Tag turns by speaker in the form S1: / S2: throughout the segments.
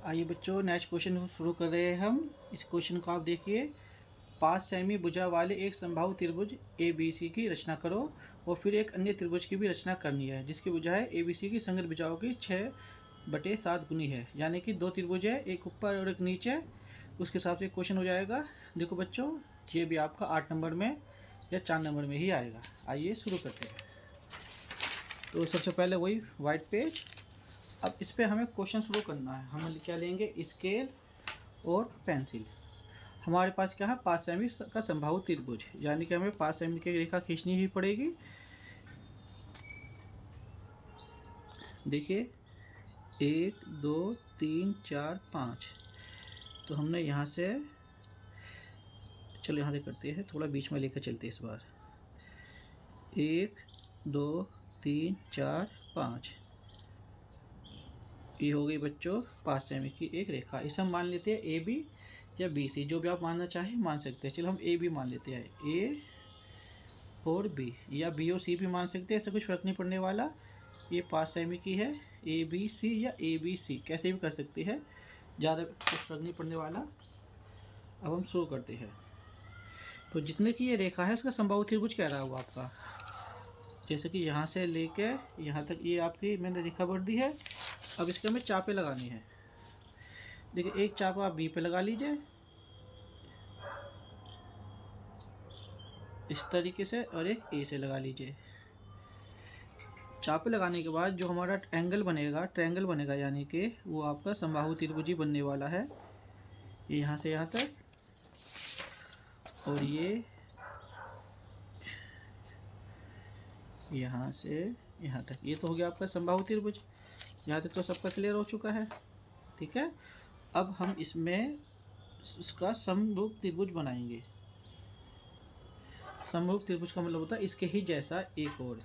S1: आइए बच्चों, next question शुरू कर रहे हैं हम। इस क्वेश्चन को आप देखिए। 5 सेमी भुजा वाले एक समबाहु त्रिभुज ए बी सी की रचना करो और फिर एक अन्य त्रिभुज की भी रचना करनी है जिसकी भुजा है ए बी सी की संगत भुजाओं की 6/7 गुनी है। यानी कि दो त्रिभुज है, एक ऊपर और एक नीचे। उसके हिसाब से क्वेश्चन हो जाएगा। देखो बच्चों, ये भी आपका 8 नंबर में या 4 नंबर में ही आएगा। आइए शुरू करते हैं। तो सबसे पहले वही वाइट पेज। अब इस पे हमें क्वेश्चन शुरू करना है। हम क्या लेंगे, स्केल और पेंसिल। हमारे पास क्या है, 5 सेमी का समबाहु त्रिभुज, यानी कि हमें 5 सेमी की रेखा खींचनी ही पड़ेगी। देखिए 1 2 3 4 5। तो हमने यहाँ से, चलो यहाँ से करते हैं, थोड़ा बीच में लेकर चलते हैं इस बार। 1 2 3 4 5। ये हो गई बच्चों 5 सेमी की एक रेखा। इसे हम मान लेते हैं ए बी या बी सी, जो भी आप मानना चाहें मान सकते हैं। चलो हम ए बी मान लेते हैं, ए और बी, या बी और सी भी मान सकते हैं, ऐसा कुछ फर्क नहीं पड़ने वाला। ये 5 सेमी की है, ए बी सी या ए बी सी कैसे भी कर सकते हैं, ज़्यादा कुछ फर्क नहीं पड़ने वाला। अब हम शुरू करते हैं। तो जितने की ये रेखा है उसका समबाहु त्रिभुज कह रहा हूँ आपका। जैसे कि यहाँ से लेके यहाँ तक ये आपकी मैंने रेखा बढ़ दी है। अब इसके हमें चापे लगानी है। देखिए एक चाप आप बी पे लगा लीजिए इस तरीके से, और एक ए से लगा लीजिए। चापे लगाने के बाद जो हमारा एंगल बनेगा, ट्रायंगल बनेगा, यानी कि वो आपका समबाहु त्रिभुज बनने वाला है। ये यहाँ से यहाँ तक, और ये यहाँ से यहाँ तक। ये तो हो गया आपका समबाहु त्रिभुज। यहाँ तक तो सबका क्लियर हो चुका है, ठीक है। अब हम इसमें उसका समरूप त्रिभुज बनाएंगे। समरूप त्रिभुज का मतलब होता है इसके ही जैसा एक और।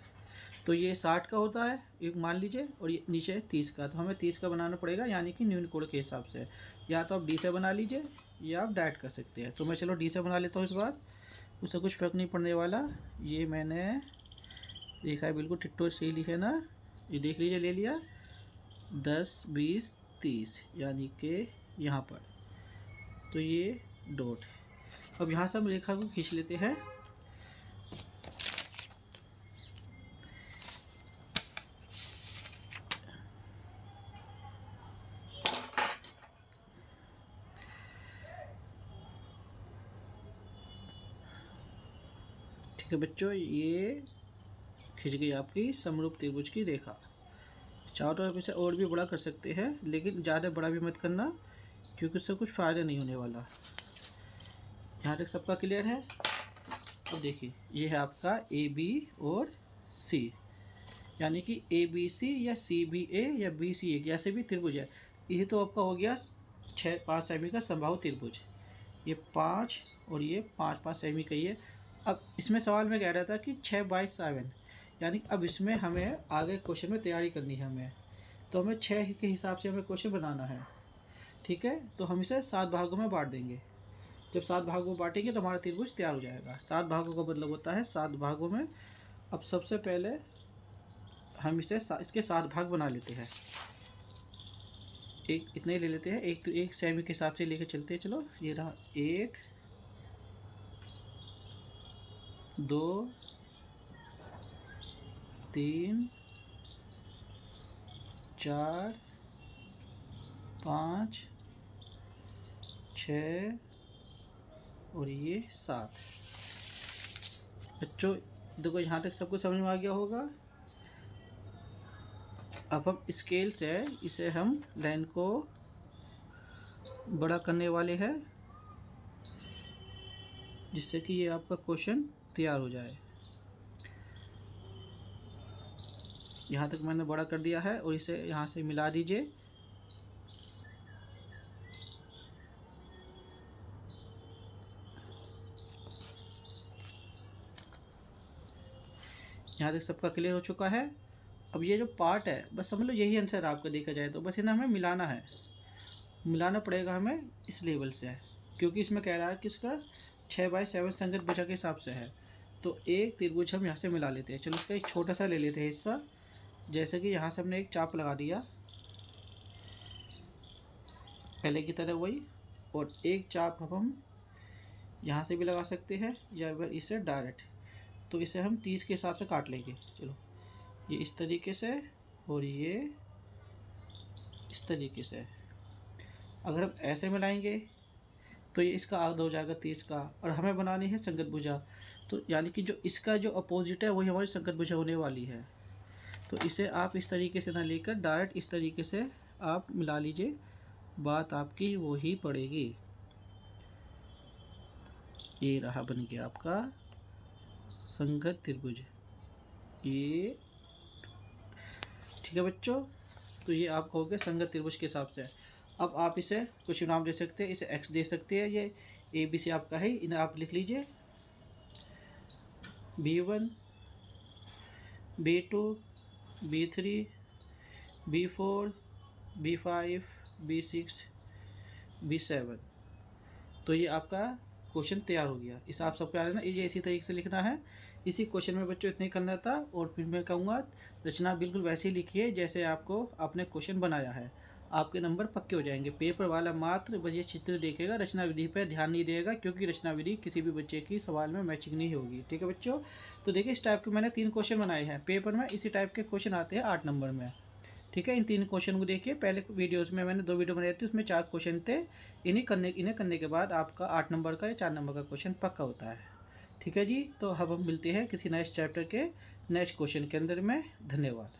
S1: तो ये 60 का होता है एक मान लीजिए, और ये नीचे 30 का। तो हमें 30 का बनाना पड़ेगा, यानी कि न्यून कोण के हिसाब से। या तो आप डी से बना लीजिए या आप डायरेक्ट कर सकते हैं। तो मैं चलो डी से बना लेता हूँ इस बार, उससे कुछ फर्क नहीं पड़ने वाला। ये मैंने देखा है, बिल्कुल टिट्टो सही लिखे ना, ये देख लीजिए, ले लिया 10 20 30, यानी कि यहाँ पर। तो ये डॉट। अब यहाँ से हम रेखा को खींच लेते हैं। ठीक है बच्चों, ये खिंच गई आपकी समरूप त्रिभुज की रेखा। चारों तरफ इसे और भी बड़ा कर सकते हैं, लेकिन ज़्यादा बड़ा भी मत करना, क्योंकि उससे कुछ फ़ायदा नहीं होने वाला। यहाँ तक सबका क्लियर है। अब देखिए ये है आपका ए बी और सी, यानी कि ए बी सी या सी बी ए या बी सी ए, जैसे भी त्रिभुज है। ये तो आपका हो गया 5 सेमी का समबाहु त्रिभुज। ये 5 और ये 5 सेमी का ही है। अब इसमें सवाल में कह रहा था कि 6/7, यानी अब इसमें हमें आगे क्वेश्चन में तैयारी करनी है हमें। तो हमें 6 के हिसाब से हमें क्वेश्चन बनाना है, ठीक है। तो हम इसे 7 भागों में बांट देंगे। जब 7 भागों में बांटेंगे तो हमारा त्रिभुज तैयार हो जाएगा। 7 भागों का मतलब होता है 7 भागों में। अब सबसे पहले हम इसके 7 भाग बना लेते हैं। एक इतने ही ले लेते हैं, एक सेमी के हिसाब से लेके चलते हैं। चलो ये रहा 1 2 3 4 5 6 और ये 7। बच्चों देखो यहाँ तक सबको समझ में आ गया होगा। अब हम स्केल से इसे हम लाइन को बड़ा करने वाले हैं, जिससे कि ये आपका क्वेश्चन तैयार हो जाए। यहाँ तक मैंने बड़ा कर दिया है, और इसे यहाँ से मिला दीजिए। यहाँ तक सबका क्लियर हो चुका है। अब ये जो पार्ट है, बस समझ लो यही आंसर आपका देखा जाए तो। बस इन्हें हमें मिलाना है, मिलाना पड़ेगा हमें इस लेवल से, क्योंकि इसमें कह रहा है कि इसका 6/7 संगत भुजा के हिसाब से है। तो एक त्रिभुज हम यहाँ से मिला लेते हैं। चलो इसका एक छोटा सा ले लेते हैं हिस्सा। जैसे कि यहाँ से हमने एक चाप लगा दिया, पहले की तरह वही, और एक चाप हम यहाँ से भी लगा सकते हैं या फिर इसे डायरेक्ट। तो इसे हम 30 के हिसाब से काट लेंगे। चलो, ये इस तरीके से और ये इस तरीके से। अगर हम ऐसे मिलाएंगे तो ये इसका आधा हो जाएगा 30 का, और हमें बनानी है संगत भुजा। तो यानी कि जो इसका जो अपोजिट है वही हमारी संगत भुजा होने वाली है। तो इसे आप इस तरीके से ना लेकर डायरेक्ट इस तरीके से आप मिला लीजिए, बात आपकी वही पड़ेगी। ये रहा, बन गया आपका संगत त्रिभुज। ये ठीक है बच्चों, तो ये आपका हो गया संगत त्रिभुज के हिसाब से। अब आप इसे कुछ नाम दे सकते हैं, इसे एक्स दे सकते हैं, ये ए बी सी आपका है, इन्हें आप लिख लीजिए B1 B2 B3 B4 B5 B6 B7। तो ये आपका क्वेश्चन तैयार हो गया। इस आप सबको याद है ना, ये इसी तरीके से लिखना है। इसी क्वेश्चन में बच्चों इतना ही करना था, और फिर मैं कहूँगा रचना बिल्कुल वैसे ही लिखिए जैसे आपको आपने क्वेश्चन बनाया है, आपके नंबर पक्के हो जाएंगे। पेपर वाला मात्र बस ये चित्र देखेगा, रचना विधि पर ध्यान नहीं देगा, क्योंकि रचना विधि किसी भी बच्चे की सवाल में मैचिंग नहीं होगी। ठीक है बच्चों, तो देखिए इस टाइप के मैंने 3 क्वेश्चन बनाए हैं पेपर में, इसी टाइप के क्वेश्चन आते हैं 8 नंबर में। ठीक है, इन 3 क्वेश्चन को देखिए। पहले वीडियोस में मैंने 2 वीडियो बनाई थी, उसमें 4 क्वेश्चन थे। इन्हें करने के बाद आपका 8 नंबर का या 4 नंबर का क्वेश्चन पक्का होता है। ठीक है जी, तो अब हम मिलते हैं किसी नेक्स्ट चैप्टर के नेक्स्ट क्वेश्चन के अंदर में। धन्यवाद।